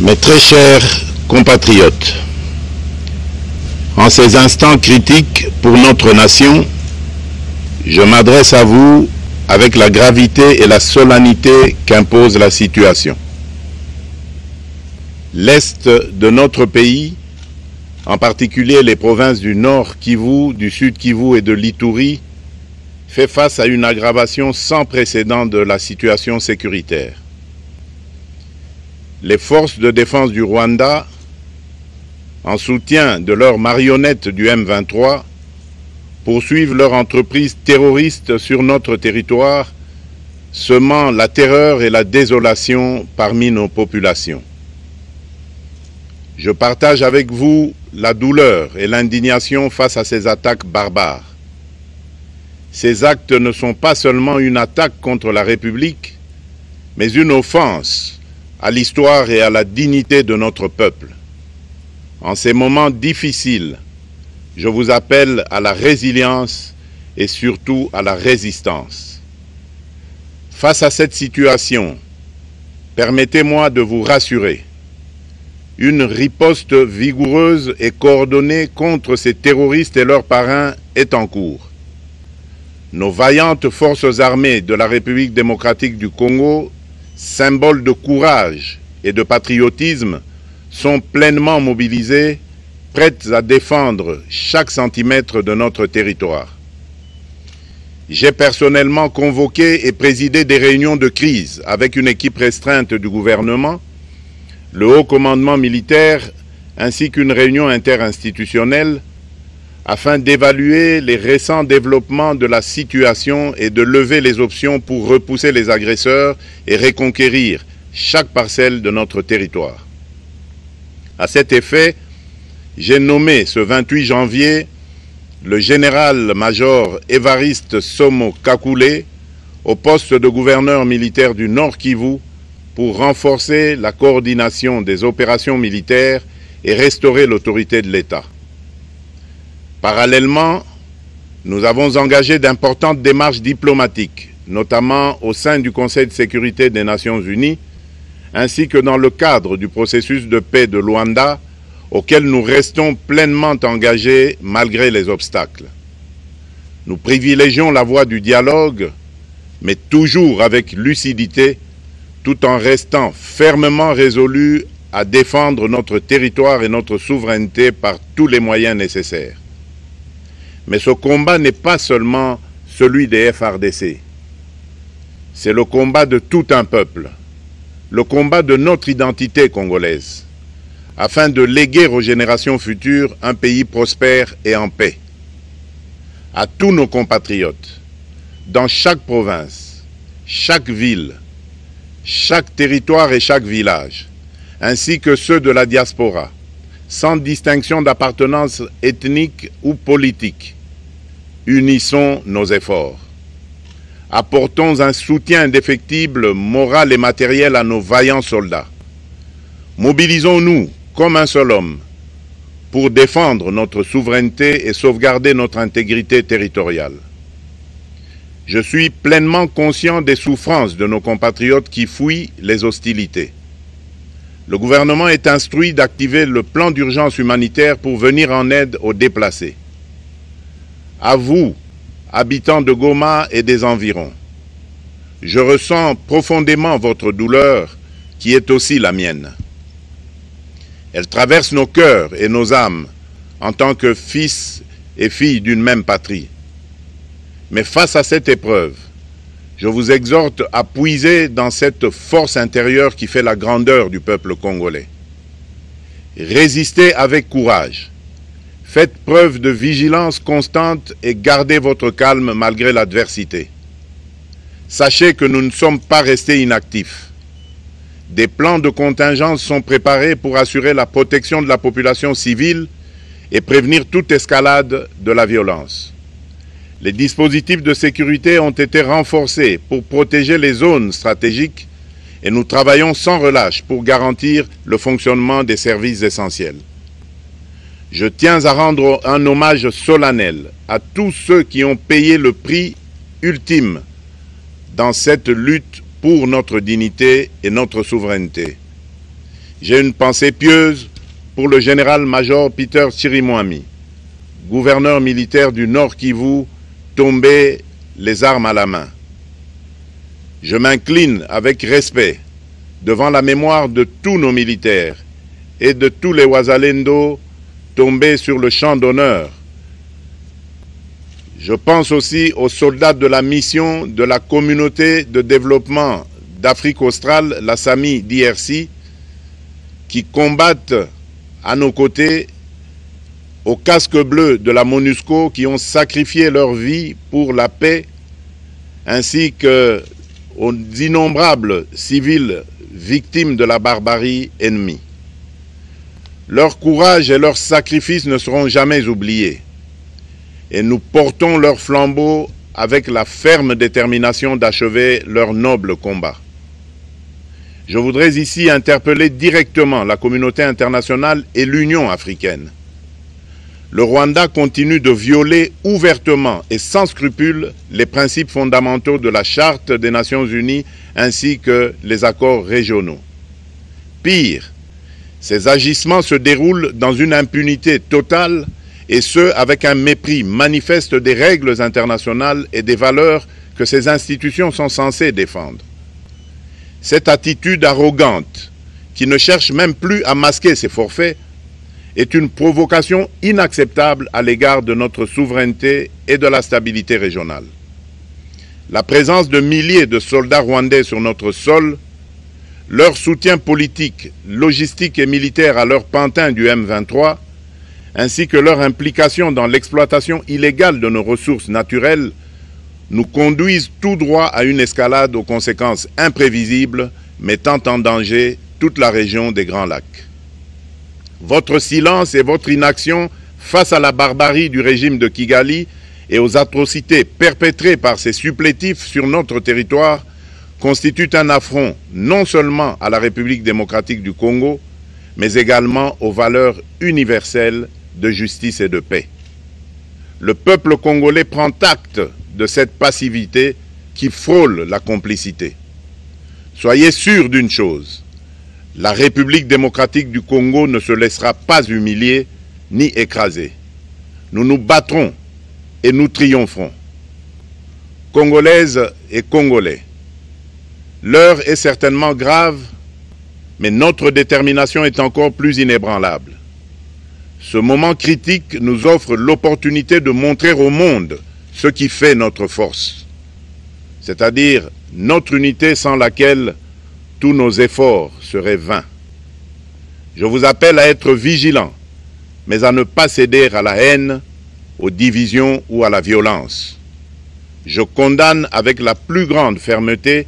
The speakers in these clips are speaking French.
Mes très chers compatriotes, en ces instants critiques pour notre nation, je m'adresse à vous avec la gravité et la solennité qu'impose la situation. L'Est de notre pays, en particulier les provinces du Nord Kivu, du Sud Kivu et de l'Ituri, fait face à une aggravation sans précédent de la situation sécuritaire. Les forces de défense du Rwanda, en soutien de leurs marionnettes du M23, poursuivent leur entreprise terroriste sur notre territoire, semant la terreur et la désolation parmi nos populations. Je partage avec vous la douleur et l'indignation face à ces attaques barbares. Ces actes ne sont pas seulement une attaque contre la République, mais une offense à l'histoire et à la dignité de notre peuple. En ces moments difficiles, je vous appelle à la résilience et surtout à la résistance. Face à cette situation, permettez-moi de vous rassurer. Une riposte vigoureuse et coordonnée contre ces terroristes et leurs parrains est en cours. Nos vaillantes forces armées de la République démocratique du Congo, symboles de courage et de patriotisme, sont pleinement mobilisées, prêtes à défendre chaque centimètre de notre territoire. J'ai personnellement convoqué et présidé des réunions de crise avec une équipe restreinte du gouvernement, le haut commandement militaire ainsi qu'une réunion interinstitutionnelle afin d'évaluer les récents développements de la situation et de lever les options pour repousser les agresseurs et reconquérir chaque parcelle de notre territoire. À cet effet, j'ai nommé ce 28 janvier le général-major Évariste Somo Kakule au poste de gouverneur militaire du Nord Kivu pour renforcer la coordination des opérations militaires et restaurer l'autorité de l'État. Parallèlement, nous avons engagé d'importantes démarches diplomatiques, notamment au sein du Conseil de sécurité des Nations Unies, ainsi que dans le cadre du processus de paix de Luanda, auquel nous restons pleinement engagés malgré les obstacles. Nous privilégions la voie du dialogue, mais toujours avec lucidité, tout en restant fermement résolus à défendre notre territoire et notre souveraineté par tous les moyens nécessaires. Mais ce combat n'est pas seulement celui des FARDC. C'est le combat de tout un peuple, le combat de notre identité congolaise, afin de léguer aux générations futures un pays prospère et en paix. À tous nos compatriotes, dans chaque province, chaque ville, chaque territoire et chaque village, ainsi que ceux de la diaspora, sans distinction d'appartenance ethnique ou politique. Unissons nos efforts. Apportons un soutien indéfectible, moral et matériel à nos vaillants soldats. Mobilisons-nous comme un seul homme pour défendre notre souveraineté et sauvegarder notre intégrité territoriale. Je suis pleinement conscient des souffrances de nos compatriotes qui fuient les hostilités. Le gouvernement est instruit d'activer le plan d'urgence humanitaire pour venir en aide aux déplacés. À vous, habitants de Goma et des environs, je ressens profondément votre douleur qui est aussi la mienne. Elle traverse nos cœurs et nos âmes en tant que fils et filles d'une même patrie. Mais face à cette épreuve, je vous exhorte à puiser dans cette force intérieure qui fait la grandeur du peuple congolais. Résistez avec courage. Faites preuve de vigilance constante et gardez votre calme malgré l'adversité. Sachez que nous ne sommes pas restés inactifs. Des plans de contingence sont préparés pour assurer la protection de la population civile et prévenir toute escalade de la violence. Les dispositifs de sécurité ont été renforcés pour protéger les zones stratégiques et nous travaillons sans relâche pour garantir le fonctionnement des services essentiels. Je tiens à rendre un hommage solennel à tous ceux qui ont payé le prix ultime dans cette lutte pour notre dignité et notre souveraineté. J'ai une pensée pieuse pour le général-major Peter Chirimwami, gouverneur militaire du Nord Kivu, tombé les armes à la main. Je m'incline avec respect devant la mémoire de tous nos militaires et de tous les Wazalendo tombés sur le champ d'honneur. Je pense aussi aux soldats de la mission de la communauté de développement d'Afrique australe, la SAMI DRC, qui combattent à nos côtés, aux casques bleus de la MONUSCO, qui ont sacrifié leur vie pour la paix, ainsi qu'aux innombrables civils victimes de la barbarie ennemie. Leur courage et leur sacrifice ne seront jamais oubliés, et nous portons leur flambeau avec la ferme détermination d'achever leur noble combat. Je voudrais ici interpeller directement la communauté internationale et l'Union africaine. Le Rwanda continue de violer ouvertement et sans scrupule les principes fondamentaux de la Charte des Nations Unies ainsi que les accords régionaux. Pire, ces agissements se déroulent dans une impunité totale et ce, avec un mépris manifeste des règles internationales et des valeurs que ces institutions sont censées défendre. Cette attitude arrogante, qui ne cherche même plus à masquer ses forfaits, est une provocation inacceptable à l'égard de notre souveraineté et de la stabilité régionale. La présence de milliers de soldats rwandais sur notre sol, leur soutien politique, logistique et militaire à leur pantin du M23, ainsi que leur implication dans l'exploitation illégale de nos ressources naturelles, nous conduisent tout droit à une escalade aux conséquences imprévisibles, mettant en danger toute la région des Grands Lacs. Votre silence et votre inaction face à la barbarie du régime de Kigali et aux atrocités perpétrées par ses supplétifs sur notre territoire constituent un affront non seulement à la République démocratique du Congo, mais également aux valeurs universelles de justice et de paix. Le peuple congolais prend acte de cette passivité qui frôle la complicité. Soyez sûrs d'une chose, la République démocratique du Congo ne se laissera pas humilier ni écraser. Nous nous battrons et nous triompherons. Congolaises et Congolais, l'heure est certainement grave, mais notre détermination est encore plus inébranlable. Ce moment critique nous offre l'opportunité de montrer au monde ce qui fait notre force, c'est-à-dire notre unité sans laquelle tous nos efforts seraient vains. Je vous appelle à être vigilants, mais à ne pas céder à la haine, aux divisions ou à la violence. Je condamne avec la plus grande fermeté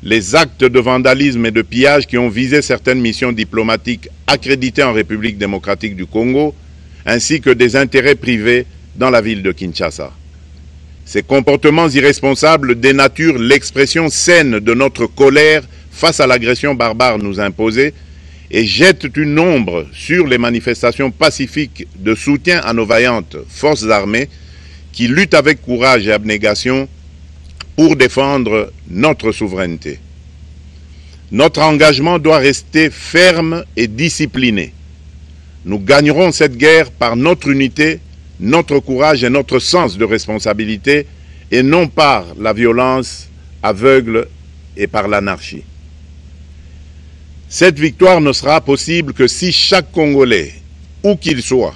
les actes de vandalisme et de pillage qui ont visé certaines missions diplomatiques accréditées en République démocratique du Congo, ainsi que des intérêts privés dans la ville de Kinshasa. Ces comportements irresponsables dénaturent l'expression saine de notre colère face à l'agression barbare nous imposée et jettent une ombre sur les manifestations pacifiques de soutien à nos vaillantes forces armées qui luttent avec courage et abnégation pour défendre notre souveraineté. Notre engagement doit rester ferme et discipliné. Nous gagnerons cette guerre par notre unité, notre courage et notre sens de responsabilité, et non par la violence aveugle et par l'anarchie. Cette victoire ne sera possible que si chaque Congolais, où qu'il soit,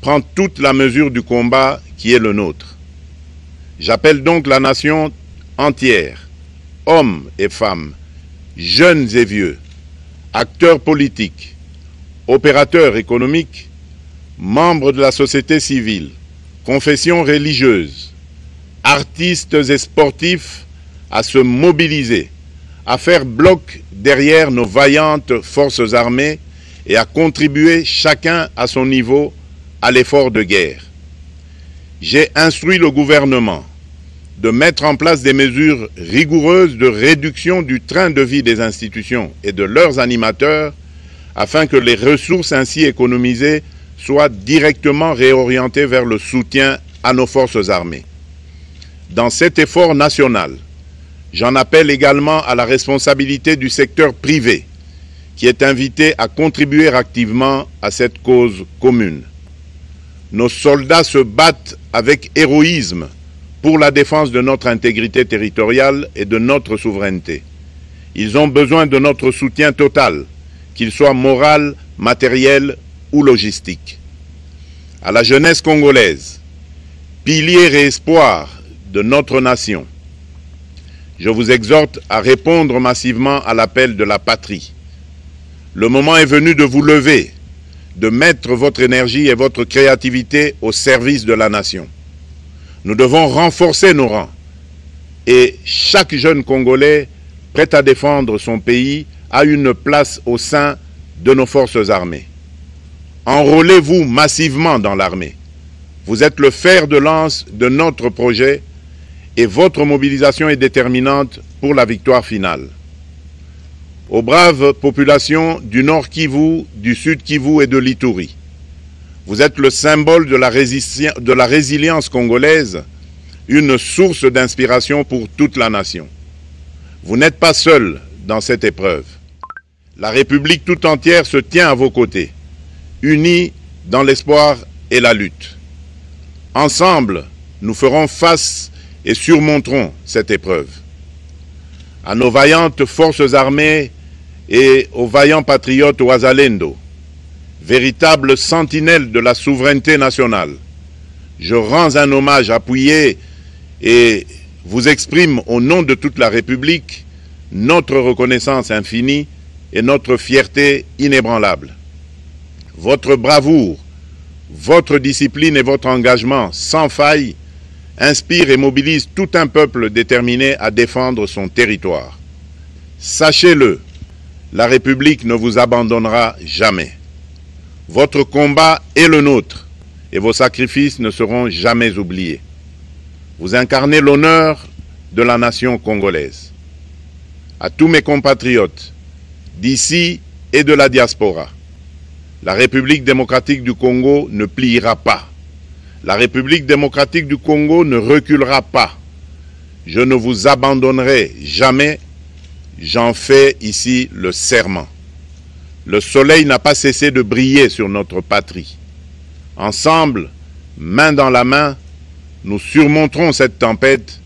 prend toute la mesure du combat qui est le nôtre. J'appelle donc la nation entière, hommes et femmes, jeunes et vieux, acteurs politiques, opérateurs économiques, membres de la société civile, confessions religieuses, artistes et sportifs à se mobiliser, à faire bloc derrière nos vaillantes forces armées et à contribuer chacun à son niveau à l'effort de guerre. J'ai instruit le gouvernement de mettre en place des mesures rigoureuses de réduction du train de vie des institutions et de leurs animateurs afin que les ressources ainsi économisées soient directement réorientées vers le soutien à nos forces armées. Dans cet effort national, j'en appelle également à la responsabilité du secteur privé qui est invité à contribuer activement à cette cause commune. Nos soldats se battent avec héroïsme pour la défense de notre intégrité territoriale et de notre souveraineté. Ils ont besoin de notre soutien total, qu'il soit moral, matériel ou logistique. À la jeunesse congolaise, pilier et espoir de notre nation, je vous exhorte à répondre massivement à l'appel de la patrie. Le moment est venu de vous lever, de mettre votre énergie et votre créativité au service de la nation. Nous devons renforcer nos rangs et chaque jeune Congolais prêt à défendre son pays a une place au sein de nos forces armées. Enrôlez-vous massivement dans l'armée. Vous êtes le fer de lance de notre projet et votre mobilisation est déterminante pour la victoire finale. Aux braves populations du Nord Kivu, du Sud Kivu et de l'Ituri, vous êtes le symbole de la résilience congolaise, une source d'inspiration pour toute la nation. Vous n'êtes pas seul dans cette épreuve. La République tout entière se tient à vos côtés, unis dans l'espoir et la lutte. Ensemble, nous ferons face et surmonterons cette épreuve. À nos vaillantes forces armées et aux vaillants patriotes Wazalendo, véritables sentinelles de la souveraineté nationale, je rends un hommage appuyé et vous exprime au nom de toute la République notre reconnaissance infinie et notre fierté inébranlable. Votre bravoure, votre discipline et votre engagement sans faille inspirent et mobilisent tout un peuple déterminé à défendre son territoire. Sachez-le, la République ne vous abandonnera jamais. Votre combat est le nôtre et vos sacrifices ne seront jamais oubliés. Vous incarnez l'honneur de la nation congolaise. À tous mes compatriotes d'ici et de la diaspora, la République démocratique du Congo ne pliera pas. La République démocratique du Congo ne reculera pas. Je ne vous abandonnerai jamais. J'en fais ici le serment. Le soleil n'a pas cessé de briller sur notre patrie. Ensemble, main dans la main, nous surmonterons cette tempête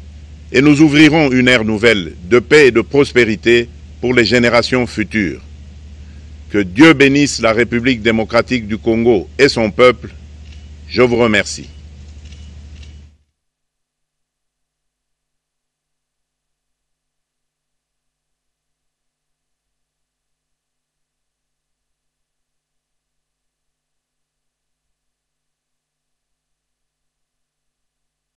et nous ouvrirons une ère nouvelle de paix et de prospérité pour les générations futures. Que Dieu bénisse la République démocratique du Congo et son peuple. Je vous remercie.